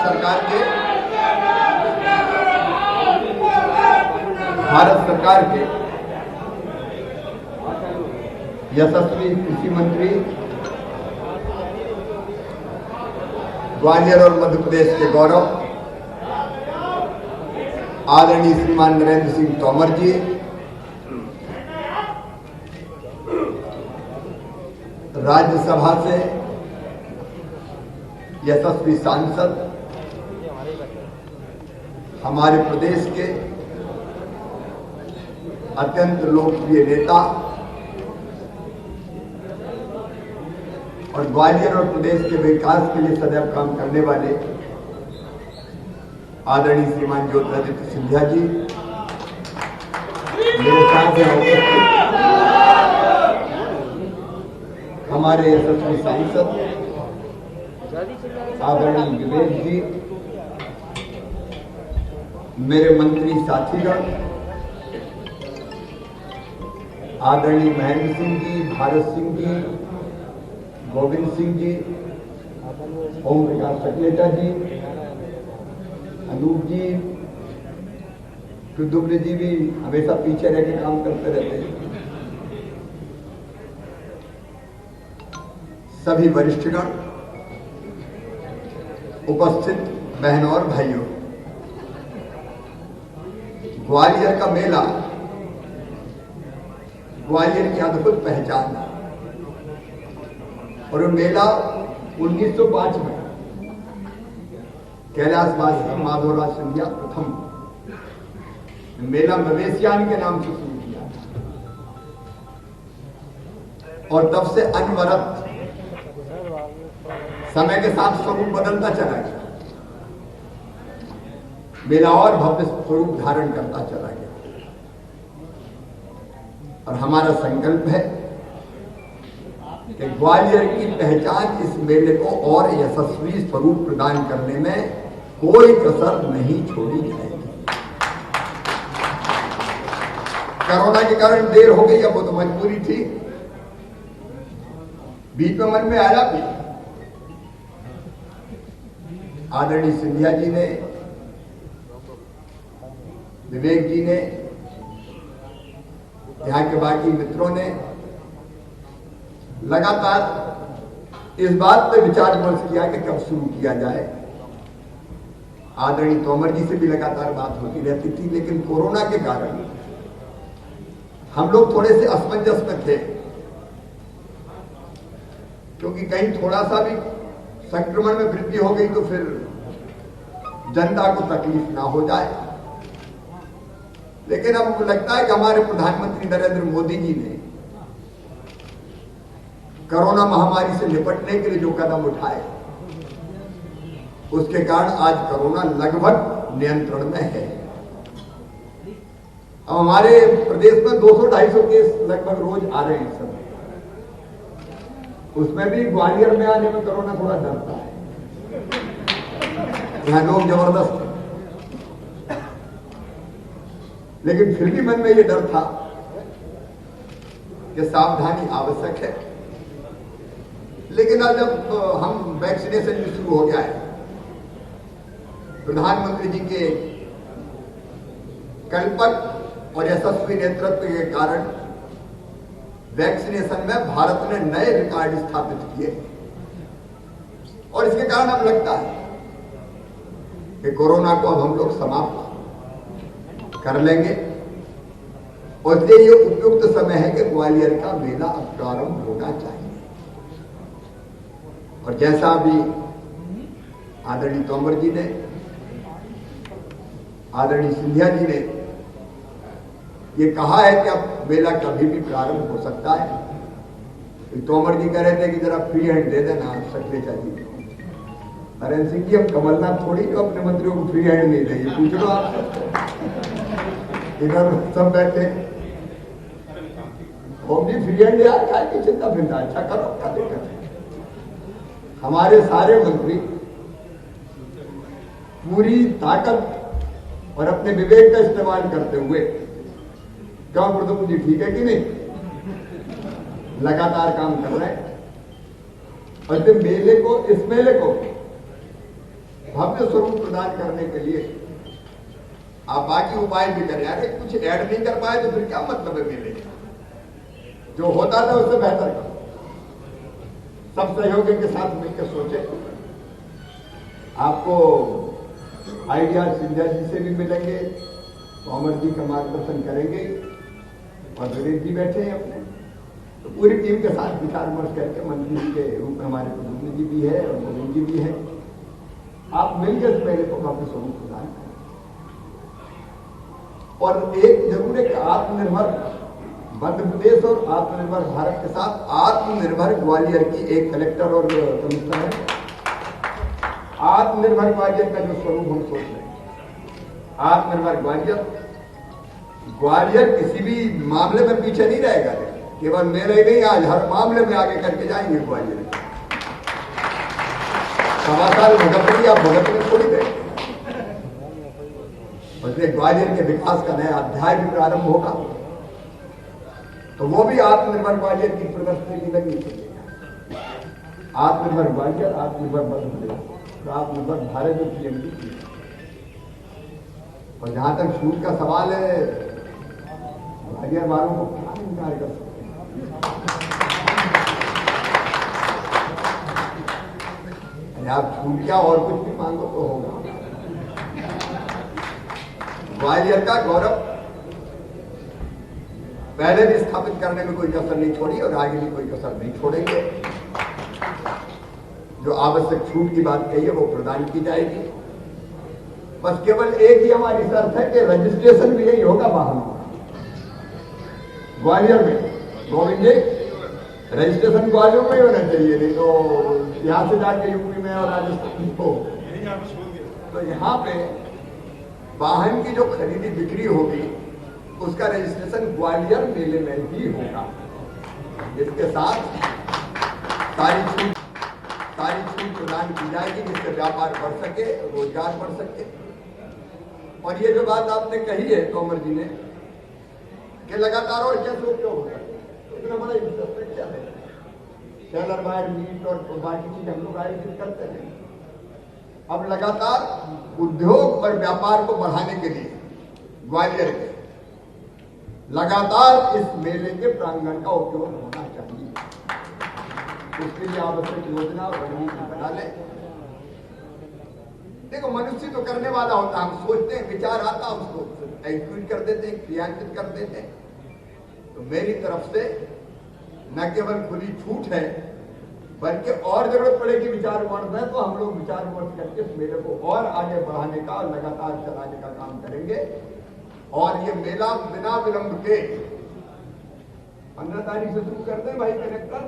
सरकार के यशस्वी कृषि मंत्री, ग्वालियर और मध्य प्रदेश के गौरव आदरणीय श्रीमान नरेंद्र सिंह तोमर जी, राज्यसभा से यशस्वी सांसद, हमारे प्रदेश के अत्यंत लोकप्रिय नेता और ग्वालियर और प्रदेश के विकास के लिए सदैव काम करने वाले आदरणीय श्रीमान ज्योतिरादित्य सिंधिया जी, मेरे साथ हैं हमारे यशस्वी सांसद आदरणीय विवेक जी, मेरे मंत्री साथीगण आदरणीय महेंद्र सिंह जी, भारत सिंह जी, गोविंद सिंह जी, ओम प्रकाश सकलेचा जी, अनूप जी, प्रद्युम्न जी भी हमेशा पीछे रह के काम करते रहते हैं, सभी वरिष्ठगण, उपस्थित बहनों और भाइयों, ग्वालियर का मेला ग्वालियर की अद्भुत पहचान है और मेला 1905 में कैलाशवासी माधवराज सिंधिया प्रथम मेला मवेशियान के नाम से शुरू किया और तब से अनवरत समय के साथ स्वरूप बदलता चला गया, मेला और भव्य स्वरूप धारण करता चला गया और हमारा संकल्प है कि ग्वालियर की पहचान इस मेले को और यशस्वी स्वरूप प्रदान करने में कोई कसर नहीं छोड़ी जाएगी। कोरोना के कारण देर हो गई, अब वो तो मजबूरी थी, बीच में मन में आया भी। आदरणीय सिंधिया जी ने, विवेक जी ने, यहाँ के बाकी मित्रों ने लगातार इस बात पे विचार विमर्श किया कि कब शुरू किया जाए। आदरणीय तोमर जी से भी लगातार बात होती रहती थी, लेकिन कोरोना के कारण हम लोग थोड़े से असमंजस में थे, क्योंकि कहीं थोड़ा सा भी संक्रमण में वृद्धि हो गई तो फिर जनता को तकलीफ ना हो जाए। लेकिन अब लगता है कि हमारे प्रधानमंत्री नरेंद्र मोदी जी ने कोरोना महामारी से निपटने के लिए जो कदम उठाए, उसके कारण आज कोरोना लगभग नियंत्रण में है। अब हमारे प्रदेश में 200-250 केस लगभग रोज आ रहे हैं सब, उसमें भी ग्वालियर में आने में कोरोना थोड़ा डरता है, यहां लोग जबरदस्त, लेकिन फिर भी मन में ये डर था कि सावधानी आवश्यक है। लेकिन अब जब हम वैक्सीनेशन भी शुरू हो गया है, प्रधानमंत्री जी के कल्पक और यशस्वी नेतृत्व के कारण वैक्सीनेशन में भारत ने नए रिकॉर्ड स्थापित किए और इसके कारण अब लगता है कि कोरोना को अब हम लोग समाप्त कर लेंगे और इसलिए ये उपयुक्त समय है कि ग्वालियर का मेला अब प्रारंभ होना चाहिए। और जैसा अभी आदरणीय तोमर जी ने, आदरणीय सिंधिया जी ने ये कहा है कि अब मेला कभी भी प्रारंभ हो सकता है। तोमर जी कह रहे थे कि जरा फ्री हैंड दे देना सकलेचा जी। नरेंद्र सिंह जी, अब कमलनाथ थोड़ी जो अपने मंत्रियों को फ्री हैंड नहीं देंगे, पूछ लो आप, इधर सब बैठे हम भी फ्री हैंड यार, क्या की चिंता फिर अच्छा करो, क्या दिक्कत है। हमारे सारे मंत्री पूरी ताकत और अपने विवेक का इस्तेमाल करते हुए, क्यों प्रद्युम्न जी ठीक है कि नहीं, लगातार काम कर रहे हैं और इस मेले को भव्य स्वरूप प्रदान करने के लिए आप बाकी उपाय भी करें। अरे कुछ ऐड नहीं कर पाए तो फिर क्या मतलब है मेले का? जो होता था उससे बेहतर करो। सब सहयोगी के साथ मिलकर सोचे। आपको आइडिया सिंधिया जी से भी मिलेंगे, तोमर जी का मार्गदर्शन करेंगे और दिलीप जी बैठे हैं अपने, तो पूरी टीम के साथ विचार विमर्श करके मंत्री जी के रूप में हमारे प्रधानमंत्री जी भी है और गोविंद जी भी है, आप मिलकर इस मेले को काफी स्वरूप प्रदान करें। और एक जरूर है कि आत्मनिर्भर मध्य प्रदेश और आत्मनिर्भर भारत के साथ आत्मनिर्भर ग्वालियर की एक कलेक्टर और कमिश्नर है। आत्मनिर्भर ग्वालियर का जो स्वरूप हम सोच रहे हैं, आत्मनिर्भर ग्वालियर किसी भी मामले में पीछे नहीं रहेगा। केवल मेरे नहीं, आज हर मामले में आगे करके जाएंगे ग्वालियर। सवा साल भगत रही, आप भगत में थोड़ी गए। बल्कि ग्वालियर के विकास का नया अध्याय भी प्रारंभ होगा, तो वो भी आत्मनिर्भर ग्वालियर की प्रदर्शनी की लगनी चाहिए। आत्मनिर्भर ग्वालियर, आत्मनिर्भर मध्य प्रदेश, तो आत्मनिर्भर भारत जो पीएम की चीज। और जहां तक छूट का सवाल है, ग्वालियर वालों को क्या इनकार कर सकते हैं? आप छूट क्या और कुछ भी मांगो तो होगा। ग्वालियर का गौरव पहले भी स्थापित करने में कोई कसर नहीं छोड़ी और आगे भी कोई कसर नहीं छोड़ेंगे। जो आवश्यक छूट की बात कही है वो प्रदान की जाएगी। बस केवल एक ही हमारी शर्त है कि रजिस्ट्रेशन भी यही होगा वाहनों का ग्वालियर में। गोविंद जी, रजिस्ट्रेशन ग्वालियर में ही होना चाहिए, नहीं तो यहां से जाके यूपी में और राजस्थान को। तो यहाँ पे वाहन की जो खरीदी बिक्री होगी उसका रजिस्ट्रेशन ग्वालियर मेले में ही होगा। इसके साथ सारी छूट प्रदान की जाएगी जिससे व्यापार बढ़ सके, रोजगार बढ़ सके। और ये जो बात आपने कही है तोमर जी ने कि लगातार और क्या सोच क्यों होगा, इतना बड़ा इंफ्रास्ट्रक्चर है, सेलर बायर मीट और बाकी चीज हम लोग आयोजित करते हैं। अब लगातार उद्योग और व्यापार को बढ़ाने के लिए ग्वालियर के लगातार इस मेले के प्रांगण का उपयोग होना चाहिए। उसके लिए आवश्यक योजना और रणनीति बना लें। देखो, मनुष्य तो करने वाला होता, हम सोचते हैं, विचार आता, हम उसको एग्जीक्यूट कर देते हैं, क्रियान्वित कर देते हैं। तो मेरी तरफ से न केवल खुली छूट है बल्कि और जरूरत पड़ेगी विचार विमर्श में, तो हम लोग विचार विमर्श करके इस मेले को और आगे बढ़ाने का और लगातार चलाने का काम करेंगे। और ये मेला बिना विलंब के 15 तारीख से शुरू करते हैं भाई कलेक्टर।